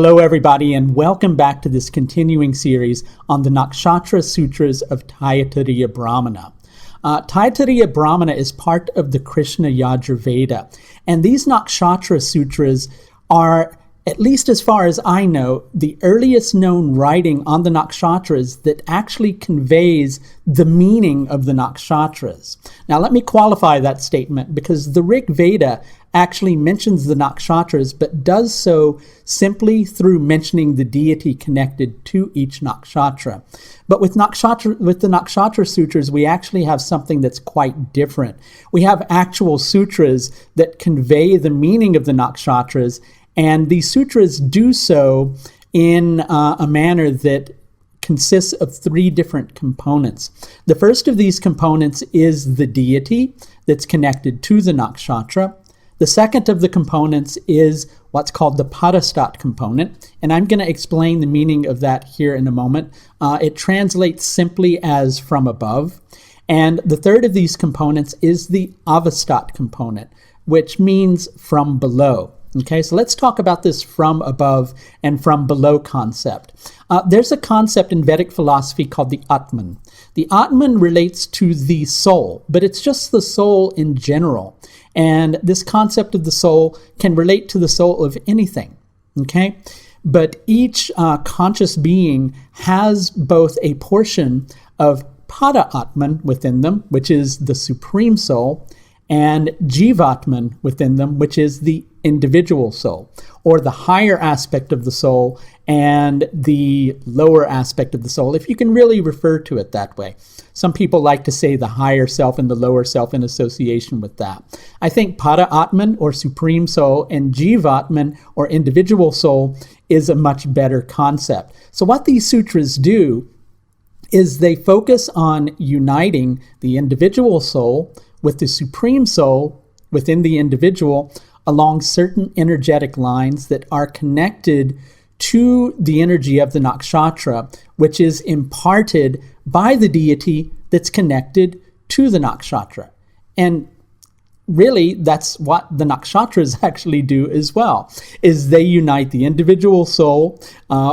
Hello, everybody, and welcome back to this continuing series on the Nakshatra Sutras of Taittiriya Brahmana. Taittiriya Brahmana is part of the Krishna Yajurveda, and these Nakshatra Sutras are, at least as far as I know, the earliest known writing on the nakshatras that actually conveys the meaning of the nakshatras. Now, let me qualify that statement because the Rig Veda actually mentions the nakshatras, but does so simply through mentioning the deity connected to each nakshatra. But with the Nakshatra Sutras, we actually have something that's quite different. We have actual sutras that convey the meaning of the nakshatras, and these sutras do so in a manner that consists of three different components. The first of these components is the deity that's connected to the nakshatra. The second of the components is what's called the Padastat component, and I'm going to explain the meaning of that here in a moment. It translates simply as from above. And the third of these components is the Avastat component, which means from below. Okay, so let's talk about this from above and from below concept. There's a concept in Vedic philosophy called the Atman. The Atman relates to the soul, but it's just the soul in general. And this concept of the soul can relate to the soul of anything, okay? But each conscious being has both a portion of Pada Atman within them, which is the supreme soul, and Jivatman within them, which is the individual soul, or the higher aspect of the soul and the lower aspect of the soul, if you can really refer to it that way. Some people like to say the higher self and the lower self in association with that. I think Pada Atman, or supreme soul, and Jivatman, or individual soul, is a much better concept. So what these sutras do is they focus on uniting the individual soul with the supreme soul within the individual along certain energetic lines that are connected to the energy of the nakshatra, which is imparted by the deity that's connected to the nakshatra. And really, that's what the nakshatras actually do as well, is they unite the individual soul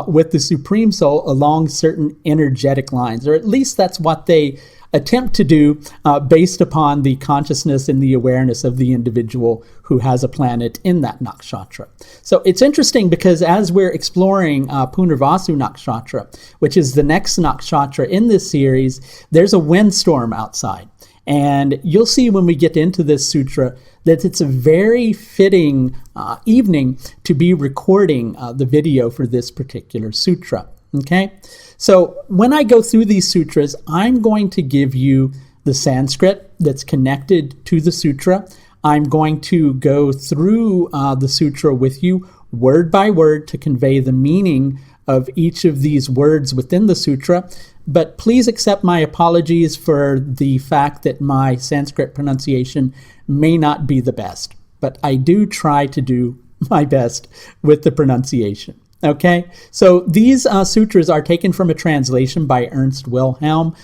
with the supreme soul along certain energetic lines, or at least that's what they attempt to do based upon the consciousness and the awareness of the individual who has a planet in that nakshatra. So it's interesting because as we're exploring Punarvasū nakshatra, which is the next nakshatra in this series, there's a windstorm outside. And you'll see when we get into this sutra that it's a very fitting evening to be recording the video for this particular sutra. Okay? So when I go through these sutras, I'm going to give you the Sanskrit that's connected to the sutra. I'm going to go through the sutra with you word by word to convey the meaning of each of these words within the sutra. But please accept my apologies for the fact that my Sanskrit pronunciation may not be the best. But I do try to do my best with the pronunciation. Okay, so these sutras are taken from a translation by Ernst Wilhelm.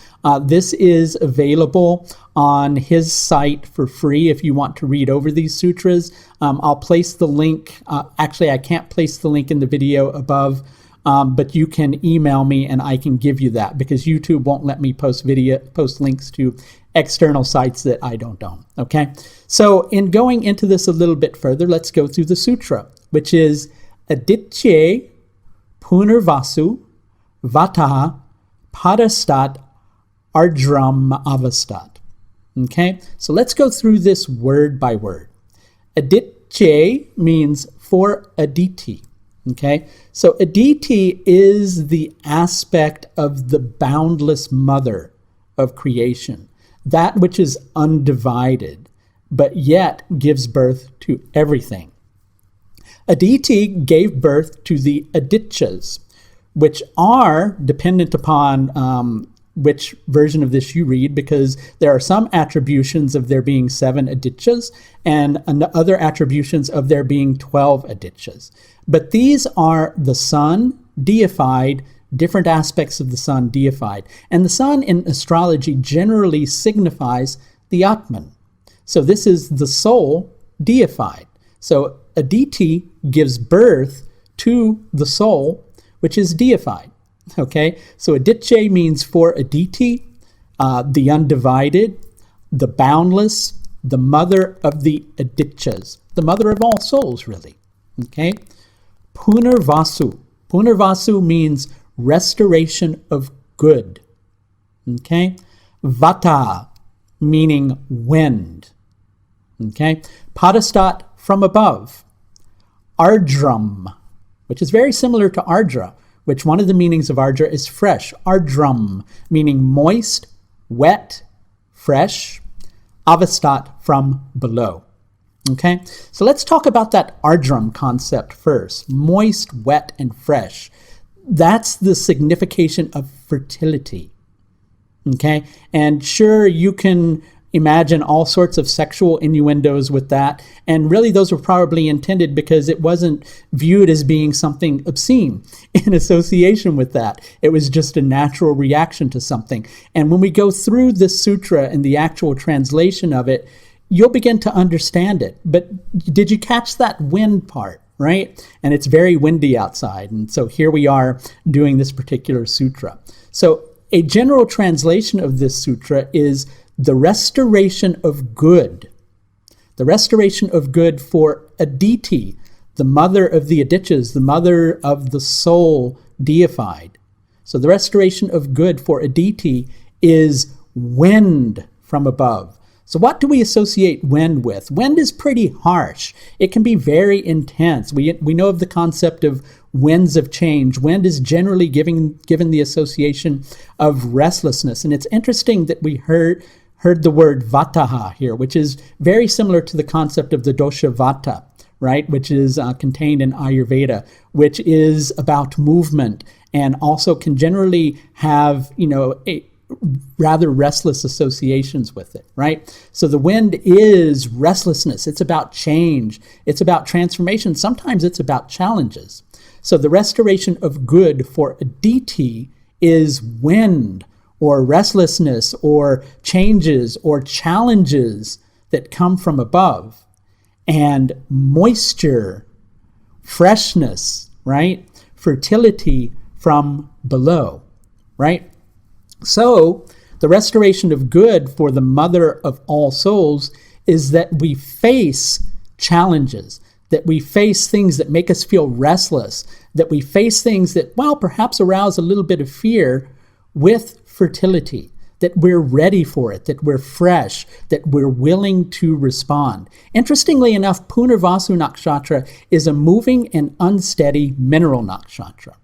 This is available on his site for free if you want to read over these sutras. I'll place the link. Actually, I can't place the link in the video above, but you can email me and I can give you that because YouTube won't let me post links to external sites that I don't own. Okay, so in going into this a little bit further, let's go through the sutra, which is Aditye Punarvasū Vataha Padastat Ardram Avastat. Okay, so let's go through this word by word. Aditye means for Aditi. Okay, so Aditi is the aspect of the boundless mother of creation, that which is undivided, but yet gives birth to everything. Aditi gave birth to the Adityas, which are dependent upon which version of this you read, because there are some attributions of there being 7 Adityas and other attributions of there being 12 Adityas. But these are the sun deified, different aspects of the sun deified. And the sun in astrology generally signifies the Atman. So this is the soul deified. So Aditi gives birth to the soul, which is deified. Okay, so Aditya means for Aditi, the undivided, the boundless, the mother of the Adityas, the mother of all souls, really. Okay, Punarvasū. Punarvasū means restoration of good. Okay, Vata, meaning wind. Okay, Padastat, from above. Ardram, which is very similar to Ardra, which one of the meanings of Ardra is fresh. Ardram, meaning moist, wet, fresh. Avastat, from below. Okay, so let's talk about that Ardram concept first. Moist, wet, and fresh. That's the signification of fertility. Okay, and sure, you can imagine all sorts of sexual innuendos with that, and really those were probably intended because it wasn't viewed as being something obscene in association with that. It was just a natural reaction to something. And when we go through this sutra and the actual translation of it, you'll begin to understand it. But did you catch that wind part, right? And it's very windy outside, and so here we are doing this particular sutra. So a general translation of this sutra is the restoration of good. The restoration of good for Aditi, the mother of the Adityas, the mother of the soul deified. So the restoration of good for Aditi is wind from above. So what do we associate wind with? Wind is pretty harsh. It can be very intense. We know of the concept of winds of change. Wind is generally given the association of restlessness. And it's interesting that we heard the word vataha here, which is very similar to the concept of the dosha vata, right? Which is contained in Ayurveda, which is about movement and also can generally have, rather restless associations with it, right? So the wind is restlessness. It's about change. It's about transformation. Sometimes it's about challenges. So the restoration of good for Aditi is wind, or restlessness, or changes, or challenges that come from above. And moisture, freshness, right? Fertility from below, right? So the restoration of good for the mother of all souls is that we face challenges, that we face things that make us feel restless, that we face things that, perhaps arouse a little bit of fear with fertility, that we're ready for it, that we're fresh, that we're willing to respond. Interestingly enough, Punarvasū nakshatra is a moving and unsteady mineral nakshatra.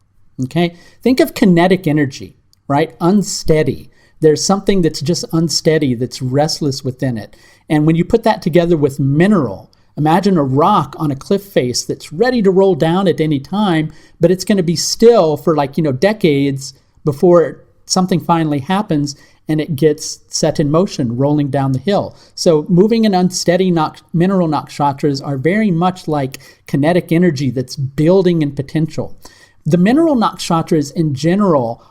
Okay? Think of kinetic energy, right? Unsteady. There's something that's just unsteady, that's restless within it. And when you put that together with mineral, imagine a rock on a cliff face that's ready to roll down at any time, but it's going to be still for decades before something finally happens and it gets set in motion, rolling down the hill. So moving and unsteady mineral nakshatras are very much like kinetic energy that's building in potential. The mineral nakshatras in general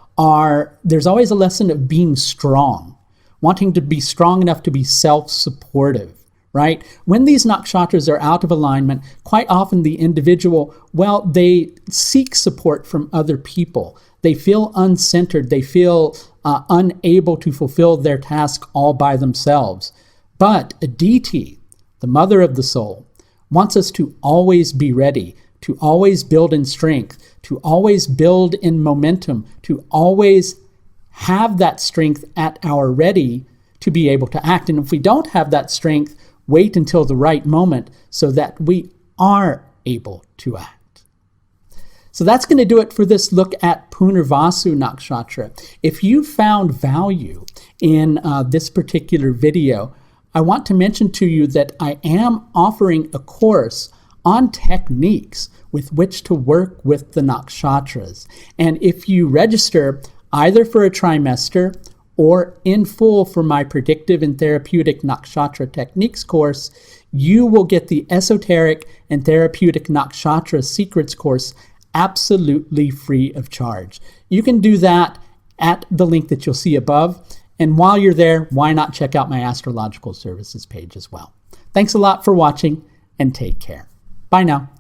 there's always a lesson of being strong, wanting to be strong enough to be self-supportive, right? When these nakshatras are out of alignment, quite often the individual, they seek support from other people. They feel uncentered. They feel unable to fulfill their task all by themselves. But Aditi, the mother of the soul, wants us to always be ready, to always build in strength, to always build in momentum, to always have that strength at our ready to be able to act. And if we don't have that strength, wait until the right moment so that we are able to act. So that's going to do it for this look at Punarvasū nakshatra. If you found value in this particular video, I want to mention to you that I am offering a course on techniques with which to work with the nakshatras. And if you register either for a trimester or in full for my Predictive and Therapeutic Nakshatra Techniques course, you will get the Esoteric and Therapeutic Nakshatra Secrets course absolutely free of charge. You can do that at the link that you'll see above. And while you're there, why not check out my astrological services page as well? Thanks a lot for watching and take care. Bye now.